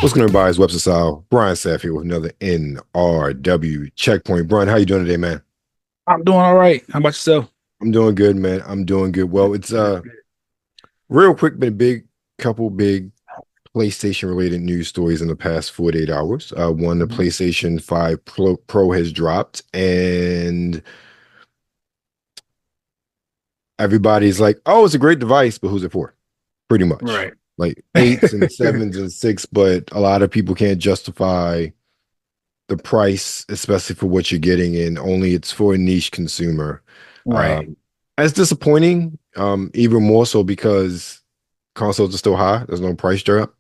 What's going on, everybody? It's Webster Style. Brian Saff here with another NRW Checkpoint. Brian, how you doing today, man? I'm doing all right. How about yourself? I'm doing good, man. I'm doing good. Well, it's real quick, been a couple big PlayStation related news stories in the past 48 hours. One, the PlayStation 5 Pro has dropped, and everybody's like, oh, it's a great device, but who's it for? Pretty much. Right. Like 8s and 7s and 6, but a lot of people can't justify the price, especially for what you're getting, and only it's for a niche consumer. Right. That's disappointing, even more so because consoles are still high. There's no price drop.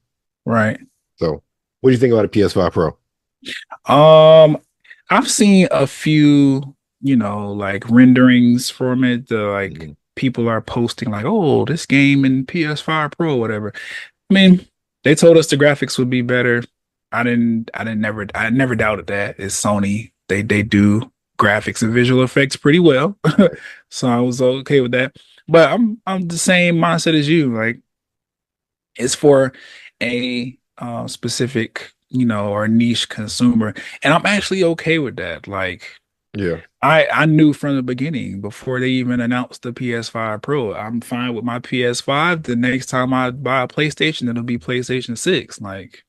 Right. So what do you think about a PS5 Pro? I've seen a few, like renderings from it. People are posting like, oh, this game in PS5 Pro, whatever. I mean, they told us the graphics would be better. I never doubted that. It's Sony. They do graphics and visual effects pretty well. So I was okay with that. But I'm the same mindset as you. Like, it's for a specific, or niche consumer. And I'm actually okay with that. Like, Yeah. I knew from the beginning, before they even announced the PS5 Pro, I'm fine with my PS5. The next time I buy a PlayStation, it'll be PlayStation 6. Like,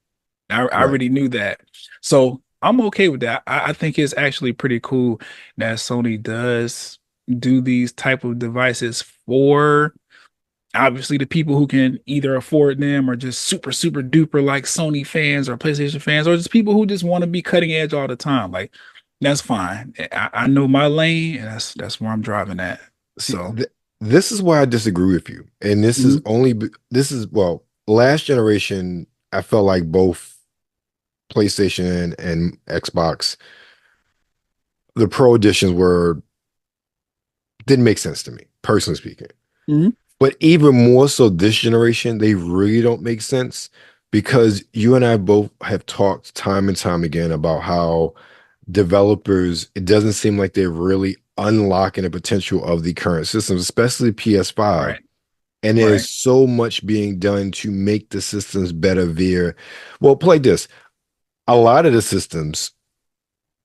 I Right. already knew that. So I'm okay with that. I think it's actually pretty cool that Sony does do these type of devices for obviously the people who can either afford them, or just super, super duper like Sony fans or PlayStation fans, or just people who just want to be cutting edge all the time. Like, that's fine. I know my lane, and that's where I'm driving at. See, So this is why I disagree with you. And mhm. well, last generation, I felt like both PlayStation and Xbox, the Pro editions didn't make sense to me, personally speaking. Mhm. But even more so this generation, they really don't make sense because you and I both have talked time and time again about how developers, it doesn't seem like they're really unlocking the potential of the current systems, especially PS5. Right, And right. there's so much being done to make the systems better via, well, play this. A lot of the systems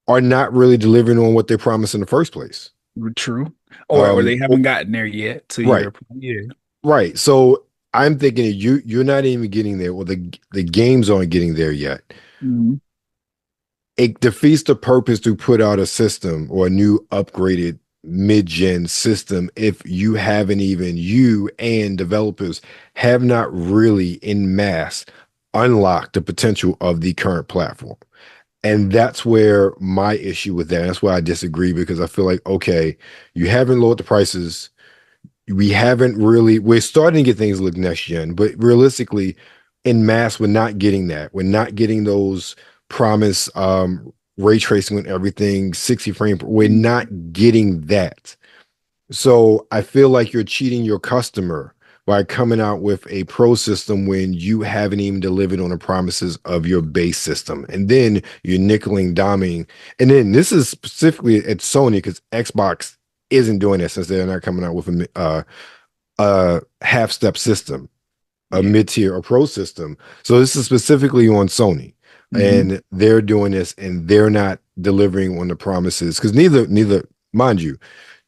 are not really delivering on what they promised in the first place. True. Or Um, they haven't gotten there yet to right. your point. Yeah. Right. So I'm thinking that you're not even getting there. Well, the games aren't getting there yet. Mhm. It defeats the purpose to put out a system or a new upgraded mid-gen system if you and developers have not really in mass unlocked the potential of the current platform. And that's where my issue with that. That's why I disagree because I feel like, okay, you haven't lowered the prices, we're starting to get things look next gen, but realistically in mass we're not getting that. We're not getting those promise ray tracing and everything 60 we're not getting that. So I feel like you're cheating your customer by coming out with a pro system when you haven't even delivered on the promises of your base system, and then you're nickeling diming. And then this is specifically at Sony because Xbox isn't doing that since they're not coming out with a half step system, a Yeah. mid tier or pro system. So this is specifically on Sony, Mhm. and they're doing this, and they're not delivering on the promises because neither, mind you,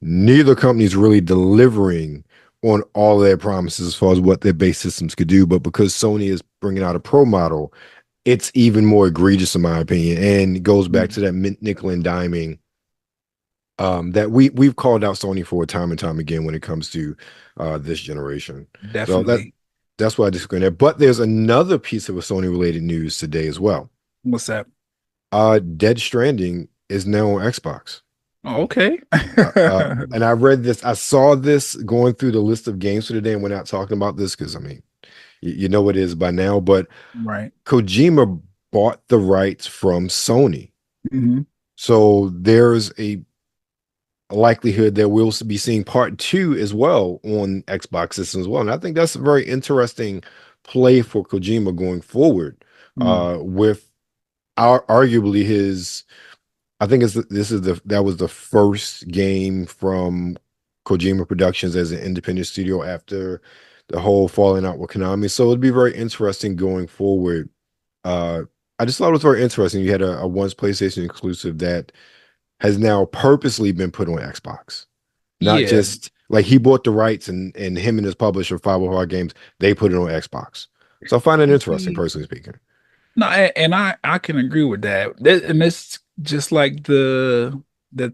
neither company's really delivering on all their promises as far as what their base systems could do. But because Sony is bringing out a pro model, it's even more egregious in my opinion, and it goes back to Mhm. that nickel and diming that we've called out Sony for time and time again when it comes to this generation. So Definitely. that's why I disagree on that. But there's another piece of a Sony related news today as well. What's that? Dead Stranding is now on Xbox. Oh, okay. And I read this, I saw this going through the list of games for today, and we're not talking about this because I mean, you know what it is by now, but Right. Kojima bought the rights from Sony. Mhm. So there's a likelihood that we'll be seeing part two as well on Xbox systems as well. And I think that's a very interesting play for Kojima going forward. Mm. With arguably his, I think that was the first game from Kojima Productions as an independent studio after the whole falling out with Konami. So it'd be very interesting going forward I just thought it was very interesting. You had a once PlayStation exclusive that has now purposely been put on Xbox. Not Yeah. just like he bought the rights and him and his publisher, 505 Games, they put it on Xbox. So I find it interesting, See, personally speaking. no, and I can agree with that. And it's just like the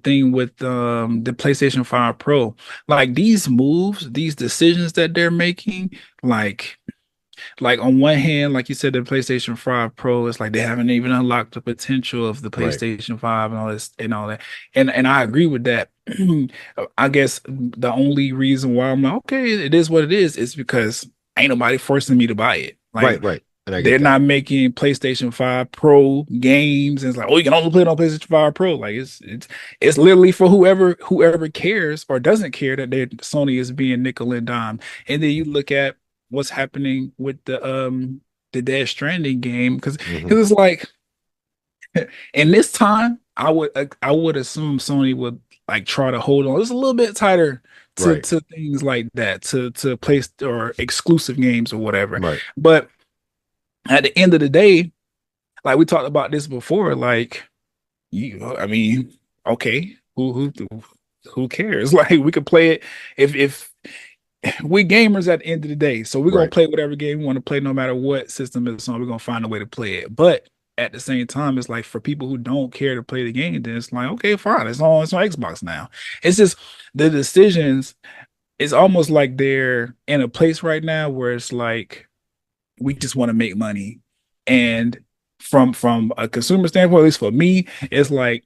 thing with the PlayStation 5 Pro. Like these moves, these decisions that they're making, like on one hand, like you said, the PlayStation 5 Pro, it's like they haven't even unlocked the potential of the Right. PlayStation 5 and all this and all that. And I agree with that. I guess the only reason why I'm like, okay, it is what it is because ain't nobody forcing me to buy it. Right, Like right. And I they're get that. not making PlayStation 5 Pro games. And it's like, oh, you can only play it on PlayStation 5 Pro. Like it's literally for whoever cares or doesn't care that Sony is being nickel and dime. And then you look at what's happening with the Death Stranding game because Mhm. it's like in this time I would assume Sony would like try to hold on. It's a little bit tighter Right, to things like that to place or exclusive games or whatever. right. But at the end of the day, like we talked about this before, like I mean, okay, who cares? Like we could play it if we gamers at the end of the day, so we're gonna Right. play whatever game we want to play, no matter what system it's on. We're gonna find a way to play it. But at the same time, it's like for people who don't care to play the game, then it's like okay, fine, it's on Xbox now. It's just the decisions. It's almost like they're in a place right now where it's like we just want to make money. And from a consumer standpoint, at least for me, it's like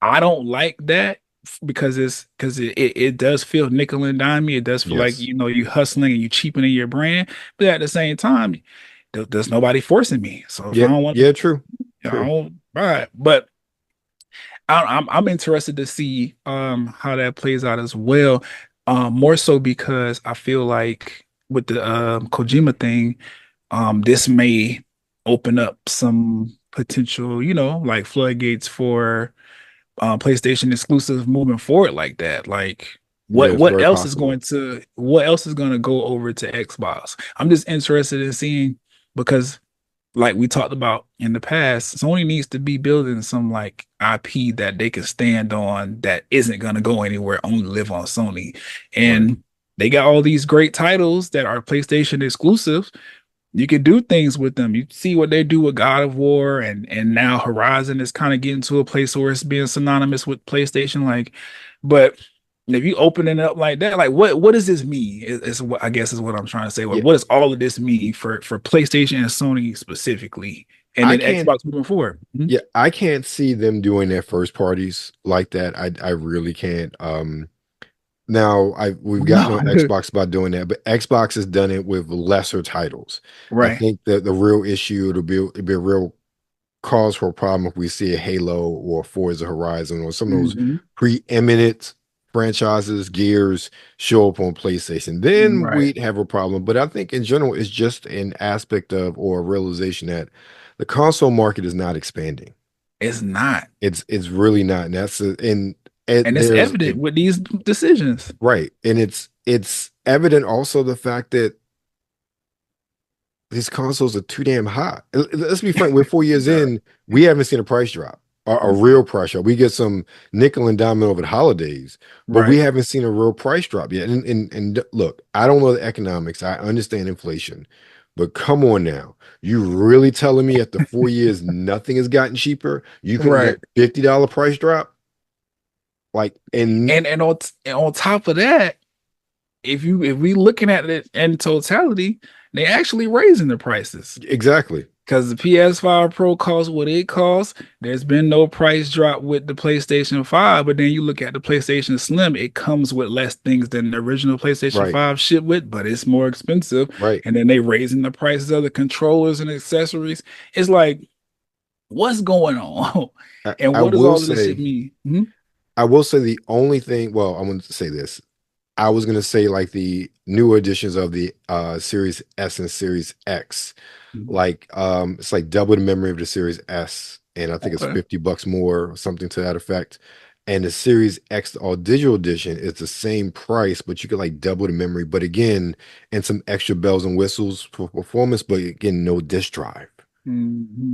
I don't like that because it does feel nickel and dimey. It does feel like Yes. you hustling and you cheapening your brand, but at the same time, there's nobody forcing me. So if I Yeah, don't want yeah, true. to, I True. don't buy it. But I'm interested to see how that plays out as well. More so because I feel like with the Kojima thing, this may open up some potential, like floodgates for PlayStation exclusive moving forward like that. Like Yeah, what it's what very else is possible. going to what else is going to go over to Xbox? I'm just interested in seeing because like we talked about in the past, Sony needs to be building some like IP that they can stand on that isn't going to go anywhere, only live on Sony. Right. And they got all these great titles that are PlayStation exclusives. You can do things with them. You see what they do with God of War, and now Horizon is kind of getting to a place where it's being synonymous with PlayStation. Like, but if you open it up like that, like what does this mean? Is what I guess is what I'm trying to say. Yeah, What does all of this mean for PlayStation and Sony specifically, and I then can't. Xbox moving forward? Mhm. Yeah, I can't see them doing their first parties like that. I really can't. Now we've gotten No, on Xbox about doing that, but Xbox has done it with lesser titles. I right. think that the real issue it'll be a real cause for a problem if we see a Halo or Forza Horizon or some of those Hmm. preeminent franchises, Gears show up on PlayStation. Then Right. we'd have a problem. But I think in general, it's just an aspect of or a realization that the console market is not expanding. It's not, It's really not. And that's and and it's there's evident it, with these decisions. right, and it's evident also the fact that these consoles are too damn hot. Let's be frank, we're 4 years in, we haven't seen a price drop, a real price drop. We get some nickel and dime over the holidays, but we Right. haven't seen a real price drop yet. And look, I don't know the economics. I understand inflation, but come on now. You really telling me after 4 years nothing has gotten cheaper? You can get Right. $50 price drop? Like, and And on top of that, if we looking at it in totality, they actually raising the prices exactly. because the PS5 Pro costs what it costs. There's been no price drop with the PlayStation 5, but then you look at the PlayStation Slim, it comes with less things than the original PlayStation Right, 5 shipped with, but it's more expensive. right. And then they raising the prices of the controllers and accessories. It's like, what's going on? And I what does will all of this shit say, mean? Mhm. I will say the only thing, well, I'm going to say this. I was going to say like the newer editions of the Series S and Series X, like it's like double the memory of the Series S, and I think it's Okay. $50 more or something to that effect. And the Series X all digital edition is the same price, but you get like double the memory, but again, and some extra bells and whistles for performance, but again, no disk drive.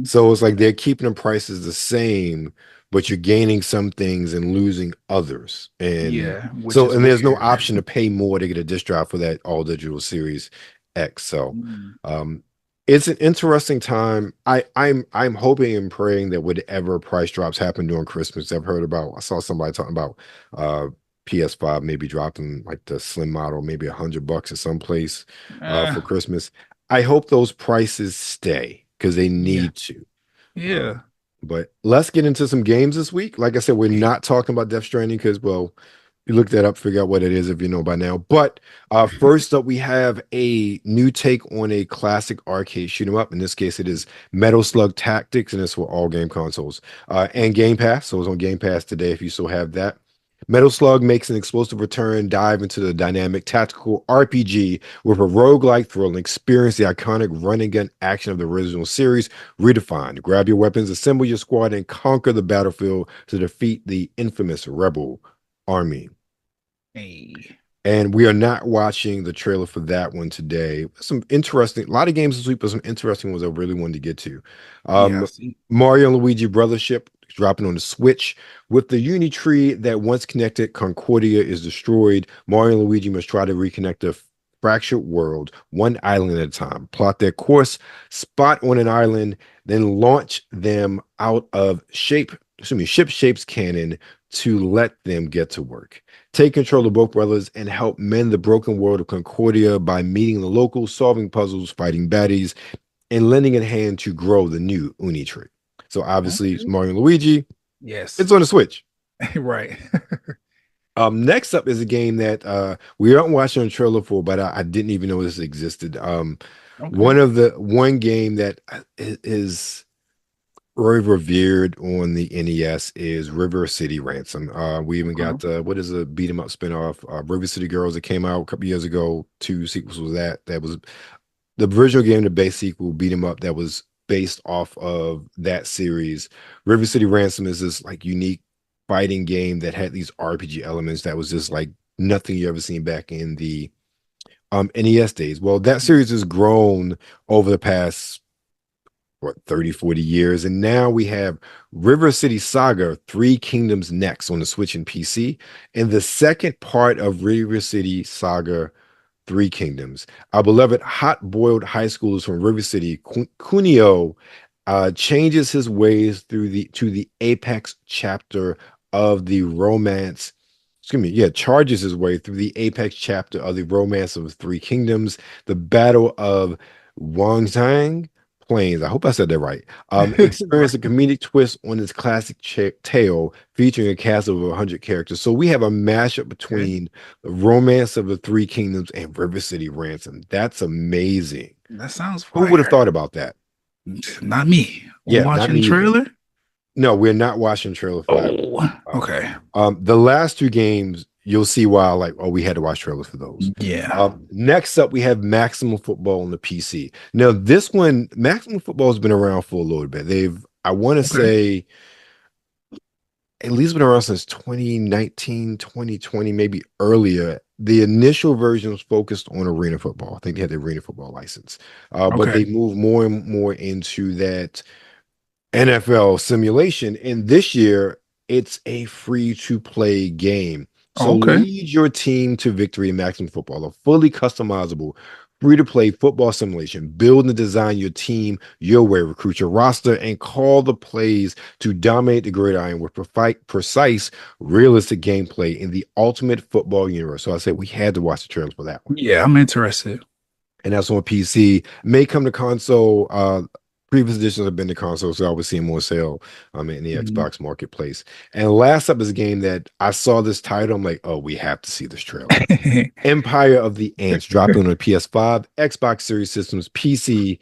So it's like they're keeping the prices the same, but you're gaining some things and losing others. And Yeah, which so, is and there's no weird. option to pay more to get a disc drive for that all digital Series X. So, Mm. um, it's an interesting time. I'm hoping and praying that whatever price drops happen during Christmas. I saw somebody talking about PS5 maybe dropping like the slim model, maybe $100 at some place for Christmas. I hope those prices stay because they Yeah. need to. Yeah. But let's get into some games this week. Like I said, we're not talking about Death Stranding because, well, you look that up, figure out what it is if you know by now. But first up, we have a new take on a classic arcade shoot 'em up. In this case, it is Metal Slug Tactics, and it's for all game consoles and Game Pass. So it's on Game Pass today if you still have that. Metal Slug makes an explosive return, dive into the dynamic tactical RPG with a roguelike thrill and experience the iconic run and gun action of the original series redefined. Grab your weapons, assemble your squad, and conquer the battlefield to defeat the infamous Rebel Army. Hey. And we are not watching the trailer for that one today. Some interesting, a lot of games this week, but some interesting ones I really wanted to get to. Yeah, I see. Mario and Luigi Brothership dropping on the Switch. With the Uni tree that once connected Concordia is destroyed, Mario and Luigi must try to reconnect the fractured world, one island at a time. Plot their course, spot on an island, then launch them out of ship shapes cannon to let them get to work. Take control of both brothers and help mend the broken world of Concordia by meeting the locals, solving puzzles, fighting baddies, and lending a hand to grow the new Uni tree. So obviously, it's Mario and Luigi. Yes. It's on the Switch. Right. Next up is a game that we aren't watching a trailer for, but I didn't even know this existed. One game that is very revered on the NES is River City Ransom. We even got what is a beat 'em up spinoff, River City Girls that came out a couple years ago. 2 sequels was that was the original game, the base sequel, beat 'em up that was based off of that series. River City Ransom is this like unique fighting game that had these RPG elements that was just like nothing you ever seen back in the NES days. Well, that series has grown over the past 30, 40 years. And now we have River City Saga, Three Kingdoms next on the Switch and PC. And the second part of River City Saga, Three Kingdoms. Our beloved hot-boiled high schoolers from River City, Kunio, changes his ways to the apex chapter of the romance. Charges his way through the apex chapter of the romance of Three Kingdoms, the Battle of Wangtang Plains. I hope I said that right. Experience a comedic twist on this classic tale featuring a cast of 100 characters. So we have a mashup between the romance of the Three Kingdoms and River City Ransom. That's amazing. That sounds fire. Who would have thought about that? Not me. Yeah, watching not me trailer. Either. No, we're not watching trailer for that. Okay. The last 2 games, you'll see why we had to watch trailers for those. Yeah. Next up, we have Maximum Football on the PC. Now, this one, Maximum Football has been around for a little bit. I want to say, at least been around since 2019, 2020, maybe earlier. The initial version was focused on arena football. I think they had the arena football license. But they moved more and more into that NFL simulation. And this year, it's a free-to-play game. So lead your team to victory in Maximum Football, a fully customizable, free-to-play football simulation. Build and design your team your way, recruit your roster, and call the plays to dominate the gridiron with precise, realistic gameplay in the ultimate football universe. So I said we had to watch the trailers for that one. Yeah, I'm interested. And that's on PC. May come to console. Previous editions have been to console, so I was seeing more sale in the Xbox marketplace. And last up is a game that I saw this title. I'm like, oh, we have to see this trailer. Empire of the Ants dropping on the PS5, Xbox Series systems, PC,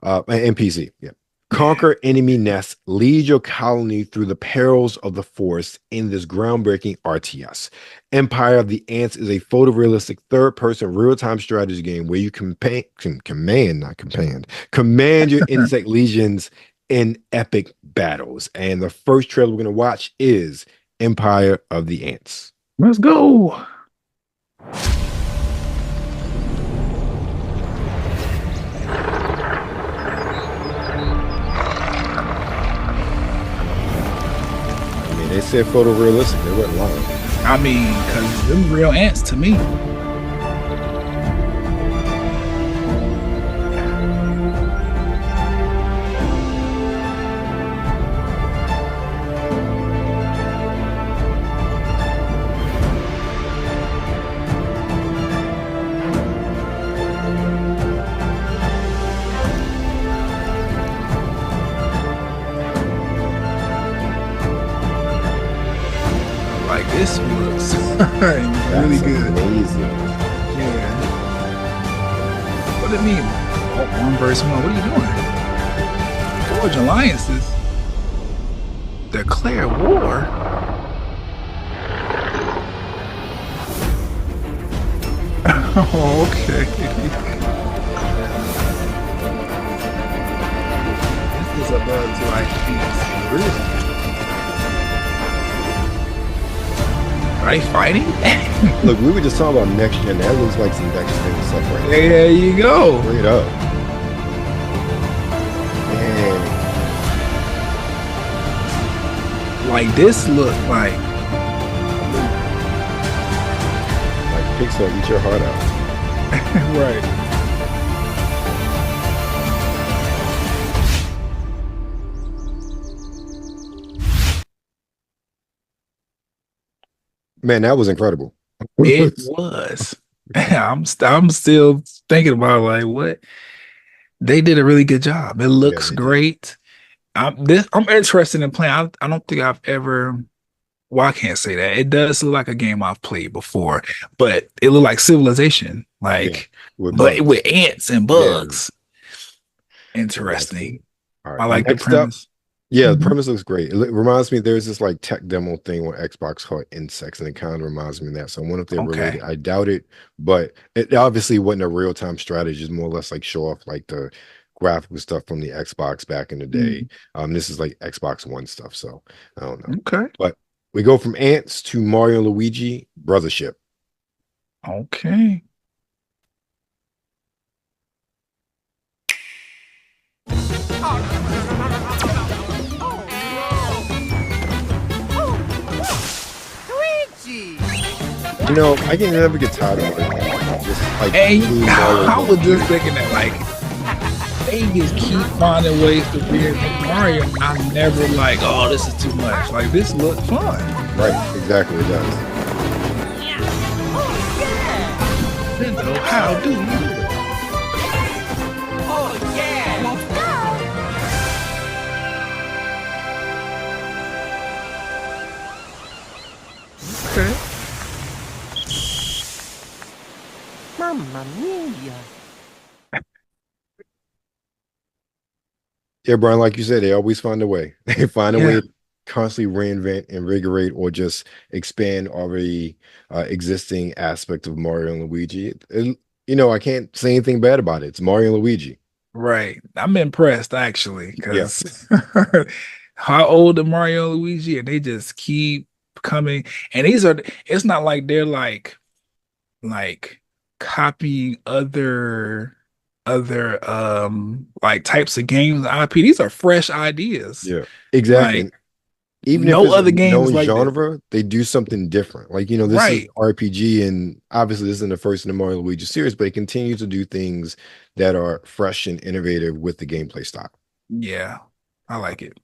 and PC. Yeah. Conquer enemy nests, lead your colony through the perils of the forest in this groundbreaking RTS. Empire of the Ants is a photorealistic third-person real-time strategy game where you command your insect legions in epic battles. And the first trailer we're going to watch is Empire of the Ants. Let's go. said photorealistic. They wasn't lying. I mean, because them real ants to me. This looks really good. Amazing. Yeah. What do you mean? Oh, 1v1. What are you doing? Forge alliances. Declare war. Oh, okay. This is about to like really. Are they fighting? Look, we were just talking about next gen. That looks like some next gen stuff right there. There you go. Bring it up. Man. Like this look like Pixar, eat your heart out. Right. Man, that was incredible. It was. I'm still thinking about like what they did a really good job. It looks great. I'm interested in playing. I don't think I've ever. Well, I can't say that. It does look like a game I've played before, but it looked like Civilization, like with ants and bugs. Yeah. Interesting. Right. I like the premise. Yeah, the premise looks great. It reminds me, there's this like tech demo thing on Xbox called Insects, and it kind of reminds me of that. So I wonder if they're related. I doubt it, but it obviously wasn't a real-time strategy. It's more or less like show off like the graphical stuff from the Xbox back in the day. This is like Xbox One stuff, so I don't know. Okay. But we go from ants to Mario and Luigi Brothership. Okay. You know, I can never get tired of it. Just like I was just thinking that like they just keep finding ways to reinvent Mario. I'm never like, oh, this is too much. Like this looks fun. Right, exactly, it does. Nintendo, how do you do it? Oh yeah, let's go. Okay. Mamma mia. Yeah, Brian, like you said, they always find a way. They find a way to constantly reinvent, invigorate, or just expand already existing aspect of Mario and Luigi. You know, I can't say anything bad about it. It's Mario and Luigi. Right. I'm impressed, actually, because how old are Mario and Luigi? And they just keep coming. And it's not like they're like copying other like types of games IP. These are fresh ideas. Yeah, exactly. Like, even no if other games like genre, they do something different. Like, you know, this is RPG, and obviously this isn't the first in the Mario Luigi series, but they continue to do things that are fresh and innovative with the gameplay style. Yeah, I like it.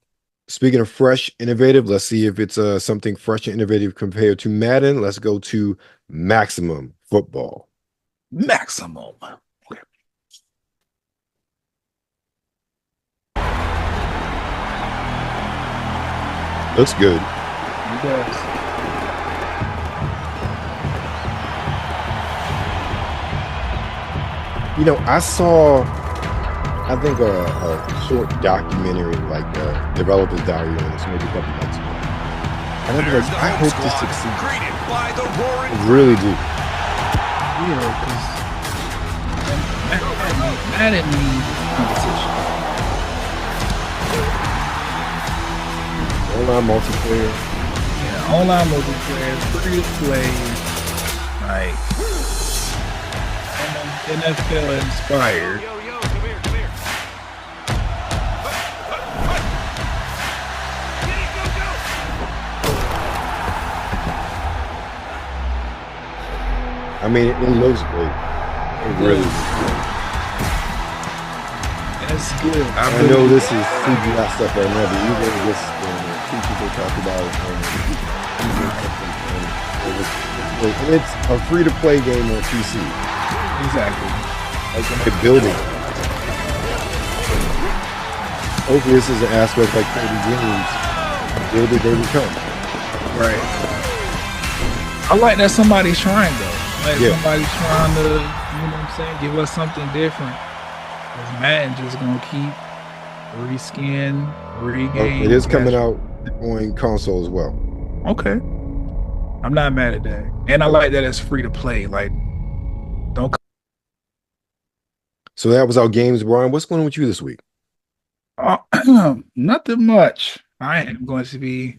Speaking of fresh, innovative, let's see if it's something fresh and innovative compared to Madden. Let's go to Maximum Football. Maximum. Okay. Looks good. It does. You know, I saw, I think a short documentary, like developer's diary on this maybe a couple months ago. And I was like, I hope this succeeds. I really do. Yeah, because Madden needs competition. Online multiplayer. Yeah, online multiplayer, free to play, like NFL inspired. Yo, come here. Go. I mean, it looks great. It really looks great. That's good. I know this is CGI stuff right now, but even this feature they talked about, and it's a free-to-play game on PC. Exactly. Like they're building. Hopefully, this is an aspect like Cody Games. Build it, they become. Right. I like that somebody's trying though. Like somebody's trying to, you know what I'm saying, give us something different. Because Madden just gonna keep reskin, regame. It is coming out on console as well. Okay. I'm not mad at that. And I like that it's free to play. Like, don't. So that was our games, Brian. What's going on with you this week? Nothing much. I am going to be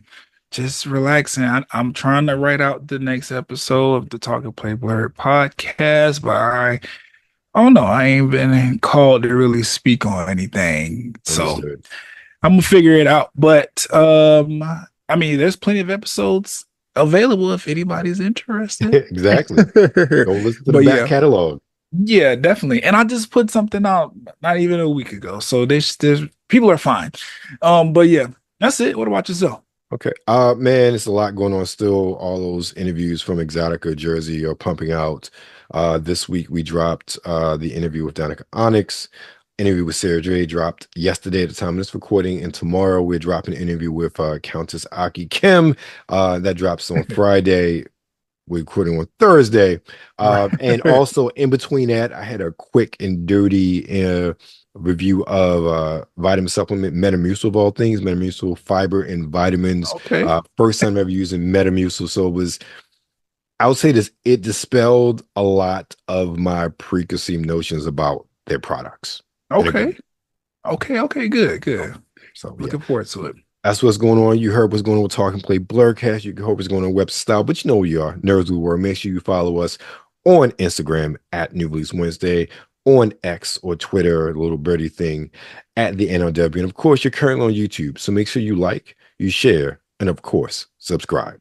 just relaxing. I'm trying to write out the next episode of the Talk+Play Blerd podcast, but I don't know. I ain't been called to really speak on anything. So I'm gonna figure it out. But I mean, there's plenty of episodes available if anybody's interested. Exactly. Go listen to the back catalog. Yeah, definitely. And I just put something out not even a week ago. So there's people are fine. But yeah, that's it. What about yourself? Okay. Man, it's a lot going on still. All those interviews from Exotica Jersey are pumping out. This week we dropped the interview with Danica Onyx. Interview with Sarah J dropped yesterday at the time of this recording, and tomorrow we're dropping an interview with Countess Aki Kim. That drops on Friday. We're recording on Thursday. And also in between that, I had a quick and dirty review of vitamin supplement Metamucil, of all things, Metamucil fiber and vitamins. Okay. First time ever using Metamucil. So I would say this, it dispelled a lot of my preconceived notions about their products. Okay. Good. So looking forward to it. That's what's going on. You heard what's going on with Talk+Play Blerdcast. You can hope what's going on Web Style, but you know who you are. Nerds of the World. Make sure you follow us on Instagram at New Release Wednesday, on X or Twitter, a little birdie thing at the NRW. And of course, you're currently on YouTube. So make sure you like, you share, and of course, subscribe.